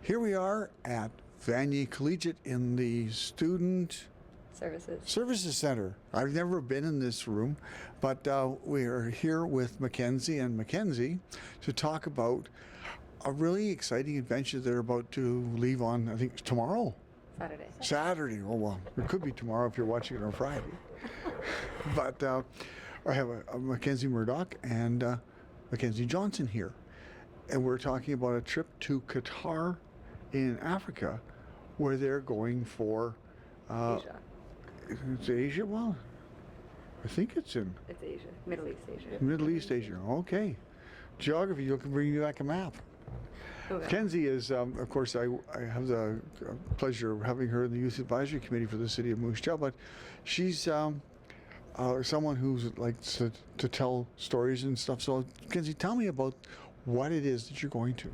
Here we are at Vanier Collegiate in the Student Services Center. I've never been in this room, but we are here with Mackenzie and Mackenzie to talk about a really exciting adventure they're about to leave on, I think, tomorrow. Saturday. Oh, well, it could be tomorrow if you're watching it on Friday. But I have a Mackenzie Murdoch and Mackenzie Johnson here. And we're talking about a trip to Qatar in Africa where they're going for... Asia. It's Asia? Well, I think it's Asia. Middle East Asia. Middle East Asia. Okay. Geography, you can bring me back a map. Okay. Kenzie is, of course, I have the pleasure of having her in the Youth Advisory Committee for the City of Moose Jaw, but she's someone who likes to tell stories and stuff. So, Kenzie, tell me about what it is that you're going to.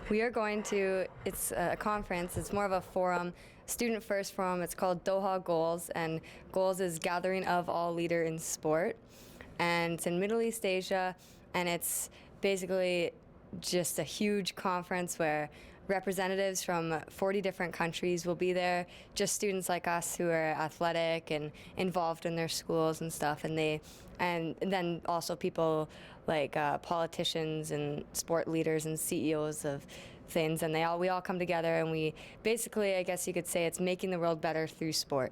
We are going to, it's a conference, it's more of a forum, student first forum. It's called Doha Goals, and Goals is gathering of all leader in sport. And it's in Middle East Asia, and it's basically just a huge conference where representatives from 40 different countries will be there, just students like us who are athletic and involved in their schools and stuff, and then also people like politicians and sport leaders and CEOs of things, and we all come together, and we basically, I guess you could say, it's making the world better through sport.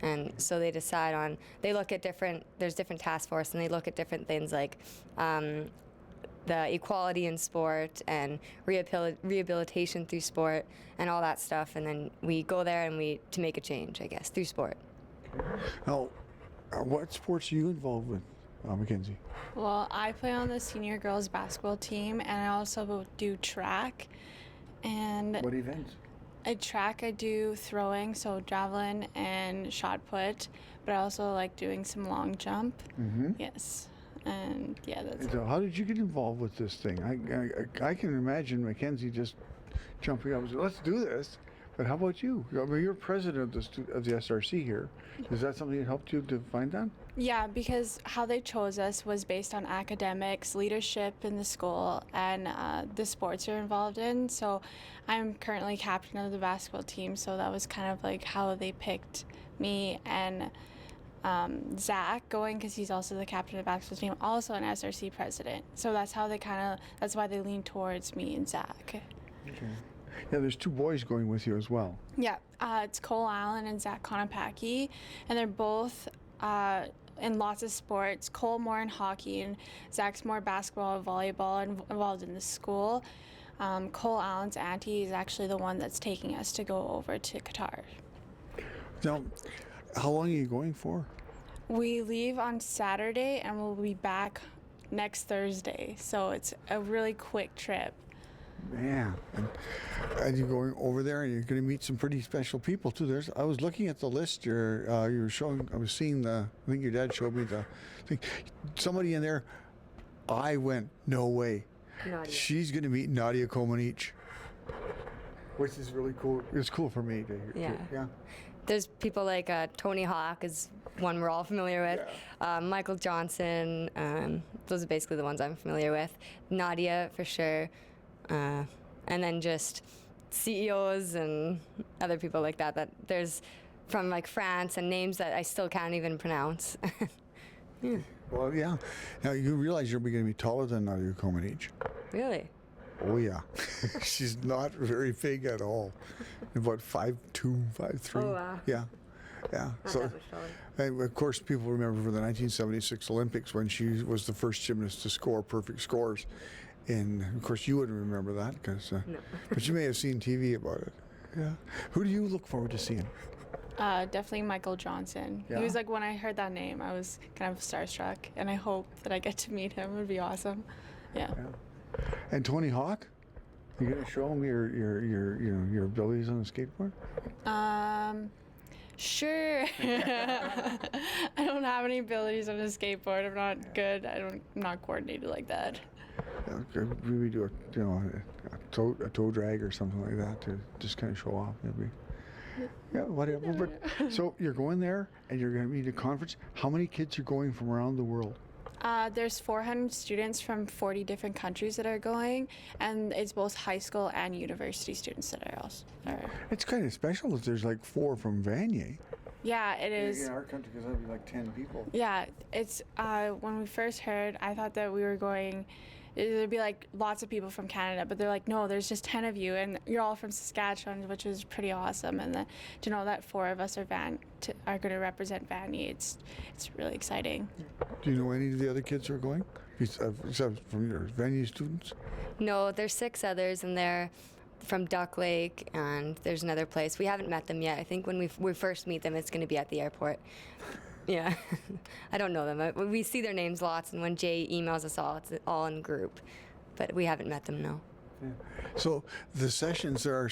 And so they decide they look at there's different task force, and they look at different things like the equality in sport and rehabilitation through sport and all that stuff, and then we go there and to make a change, I guess, through sport. Now, what sports are you involved with, Mackenzie? Well, I play on the senior girls basketball team, and I also do track. And What events? at track, I do throwing, so javelin and shot put, but I also like doing some long jump. Mm-hmm. Yes. And yeah, that's So how did you get involved with this thing? I can imagine Mackenzie just jumping up and saying, let's do this. But how about you? I mean, you're president of the SRC here. Is that something that helped you to find that? Yeah, because how they chose us was based on academics, leadership in the school, and the sports you're involved in. So I'm currently captain of the basketball team, so that was kind of like how they picked me and Zach going, because he's also the captain of the basketball team, also an SRC president. So that's how that's why they lean towards me and Zach. Okay. Yeah, there's two boys going with you as well. Yeah, it's Cole Allen and Zach Konopacki, and they're both in lots of sports. Cole more in hockey, and Zach's more basketball and volleyball and involved in the school. Cole Allen's auntie is actually the one that's taking us to go over to Qatar. Now, how long are you going for? We leave on Saturday and we'll be back next Thursday, so it's a really quick trip. Yeah, and you're going over there, and you're going to meet some pretty special people too. I was looking at the list you were showing. I was seeing I think your dad showed me the thing. Somebody in there. I went, no way. Nadia. She's going to meet Nadia Comaneci, which is really cool. It's cool for me to hear. Yeah. Yeah. There's people like Tony Hawk is one we're all familiar with. Yeah. Michael Johnson. Those are basically the ones I'm familiar with. Nadia for sure. And then just CEOs and other people like that there's from like France, and names that I still can't even pronounce. Yeah. Well, yeah. Now you realize you're going to be taller than Nadia Comaneci. Really? Oh yeah, she's not very big at all. About 5'2", 5'3". Oh wow. Yeah, yeah. Not that much taller. And of course, people remember from the 1976 Olympics when she was the first gymnast to score perfect scores. And of course, you wouldn't remember that because, No. but you may have seen TV about it. Yeah. Who do you look forward to seeing? Definitely Michael Johnson. Yeah? He was like, when I heard that name, I was kind of starstruck, and I hope that I get to meet him. It would be awesome. Yeah. And Tony Hawk, you gonna show him your abilities on the skateboard? Sure. I don't have any abilities on a skateboard. I'm not good. I'm not coordinated like that. Yeah, maybe do a toe drag or something like that to just kind of show off, maybe. Yeah, whatever. But so you're going there, and you're going to be at a conference. How many kids are going from around the world? There's 400 students from 40 different countries that are going, and it's both high school and university students that are also. It's kind of special that there's like 4 from Vanier. Yeah, it is. In our country, because that'd be like 10 people. Yeah, it's when we first heard, I thought that we were going. There'd be like lots of people from Canada, but they're like, no, there's just 10 of you, and you're all from Saskatchewan, which is pretty awesome. And then to know that 4 of us are going to represent Vanier, it's really exciting. Do you know any of the other kids who are going, except from your Vanier students? No, there's 6 others, and they're from Duck Lake, and there's another place. We haven't met them yet. I think when we first meet them, it's going to be at the airport. Yeah, I don't know them. We see their names lots, and when Jay emails us all, it's all in group. But we haven't met them, no. Yeah. So the sessions, there are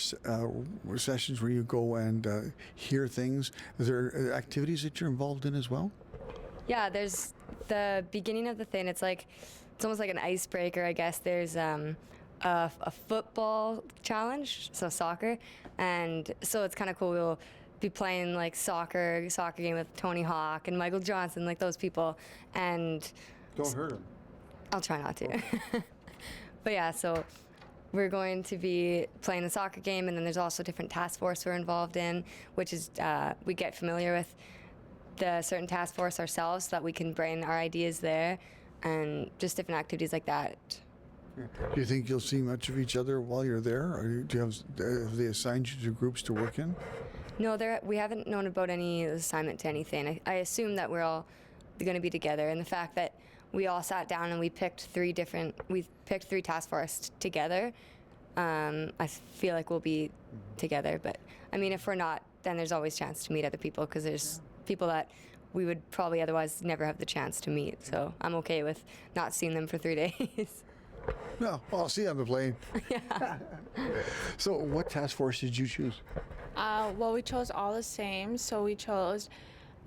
sessions where you go and hear things. Is there activities that you're involved in as well? Yeah, there's the beginning of the thing. It's almost like an icebreaker, I guess. There's a football challenge, so soccer, and so it's kind of cool. We'll be playing like soccer game with Tony Hawk and Michael Johnson, like those people, and don't hurt him. I'll try not to. But yeah, so we're going to be playing the soccer game, and then there's also different task force we're involved in, which is we get familiar with the certain task force ourselves so that we can bring our ideas there, and just different activities like that. Yeah. Do you think you'll see much of each other while you're there, or have they assigned you to groups to work in? No, we haven't known about any assignment to anything. I assume that we're all going to be together, and the fact that we all sat down and we picked 3 task force together. I feel like we'll be together, but I mean, if we're not, then there's always chance to meet other people, because there's people that we would probably otherwise never have the chance to meet. So I'm okay with not seeing them for 3 days. No, I'll see you on the plane. Yeah. So what task force did you choose? Well, we chose all the same. So we chose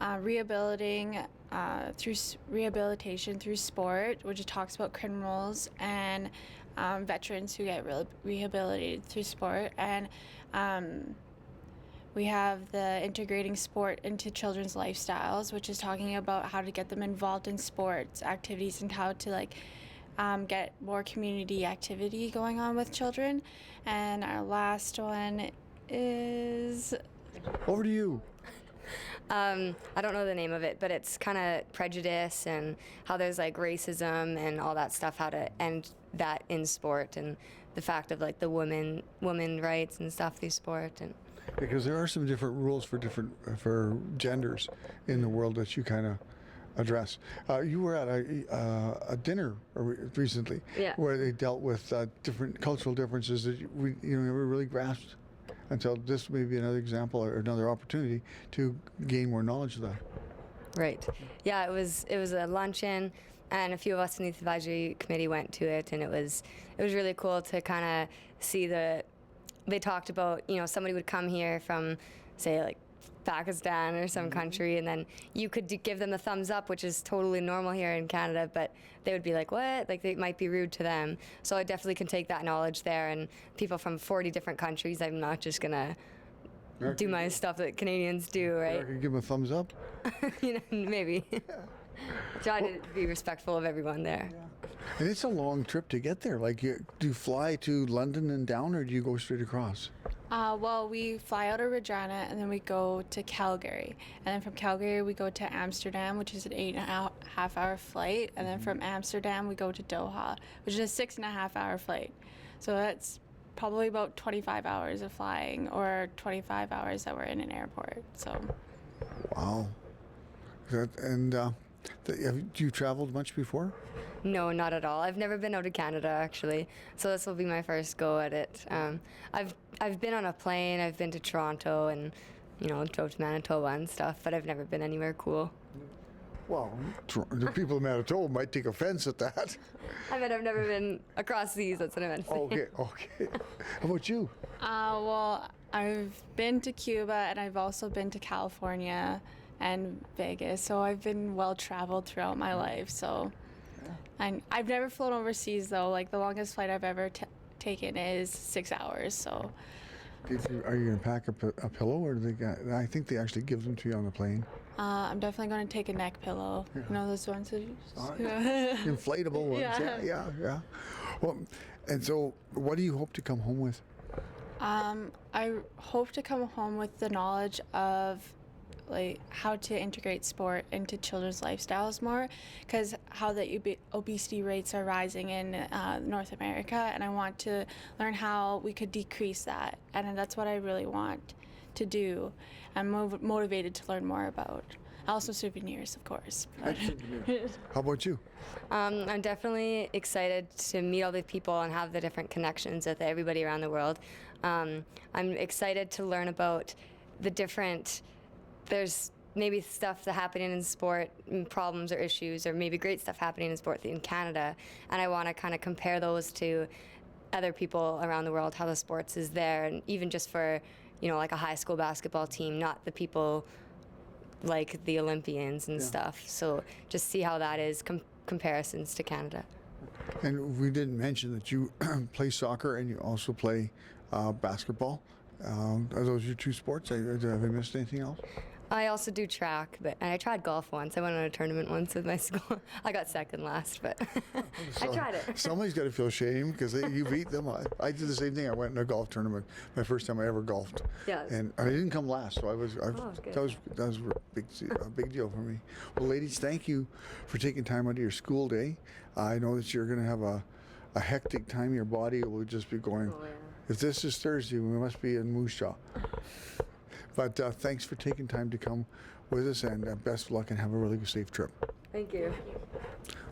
rehabilitation through sport, which talks about criminals and veterans who get rehabilitated through sport. And we have the integrating sport into children's lifestyles, which is talking about how to get them involved in sports activities and how to get more community activity going on with children. And our last one is... Over to you. I don't know the name of it, but it's kind of prejudice and how there's like racism and all that stuff, how to end that in sport, and the fact of like the women rights and stuff through sport. And because there are some different rules for genders in the world that you kind of address. You were at a dinner recently, yeah, where they dealt with different cultural differences that we never really grasped until this may be another example or another opportunity to gain more knowledge of that. Right. Yeah, it was a luncheon, and a few of us in the advisory committee went to it, and it was really cool to kind of see they talked about, somebody would come here from, say, like Pakistan or some country, and then you could give them a thumbs up, which is totally normal here in Canada, but they would be like, what? Like, it might be rude to them. So I definitely can take that knowledge there, and people from 40 different countries, I'm not just gonna do my stuff that Canadians do, right? I could give them a thumbs up. Maybe. Try to be respectful of everyone there. Yeah. And it's a long trip to get there. Like, do you fly to London and down, or do you go straight across? Well, we fly out of Regina, and then we go to Calgary. And then from Calgary, we go to Amsterdam, which is an 8.5-hour flight. And then from Amsterdam, we go to Doha, which is a 6.5-hour flight. So that's probably about 25 hours of flying, or 25 hours that we're in an airport. So. Wow. Have you traveled much before? No, not at all. I've never been out of Canada, actually, so this will be my first go at it. I've been on a plane. I've been to Toronto and drove to Manitoba and stuff, but I've never been anywhere cool. Well, the people in Manitoba might take offense at that. I mean, I've never been across seas. That's what I meant to say. Okay. How about you? Well, I've been to Cuba, and I've also been to California and Vegas, so I've been well traveled throughout my life. So, and I've never flown overseas though. Like, the longest flight I've ever taken is 6 hours. So, Are you going to pack a pillow, or do they got? I think they actually give them to you on the plane. I'm definitely going to take a neck pillow. Yeah. You know those ones that Inflatable ones. Yeah. Well, and so what do you hope to come home with? I hope to come home with the knowledge of like how to integrate sport into children's lifestyles more, because how the obesity rates are rising in North America, and I want to learn how we could decrease that, and that's what I really want to do. I'm motivated to learn more about. Also souvenirs, of course. How about you? I'm definitely excited to meet all the people and have the different connections with everybody around the world. I'm excited to learn about the different, there's maybe stuff that's happening in sport, problems or issues, or maybe great stuff happening in sport in Canada, and I want to kind of compare those to other people around the world, how the sports is there, and even just for, like a high school basketball team, not the people like the Olympians and stuff. So just see how that is comparisons to Canada. And we didn't mention that you play soccer and you also play basketball. Are those your two sports? Have I missed anything else? I also do track, and I tried golf once. I went on a tournament once with my school. I got second last, but I tried it. Somebody's got to feel shame because you beat them. I did the same thing. I went in a golf tournament, my first time I ever golfed. Yeah. And I didn't come last, so that was a big deal for me. Well, ladies, thank you for taking time out of your school day. I know that you're going to have a hectic time. Your body will just be going. Oh, yeah. If this is Thursday, we must be in Moose Jaw. But thanks for taking time to come with us, and best of luck and have a really safe trip. Thank you.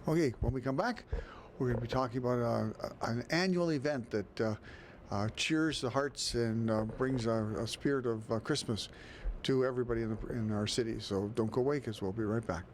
Okay, when we come back, we're going to be talking about an annual event that cheers the hearts and brings a spirit of Christmas to everybody in our city. So don't go away, because we'll be right back.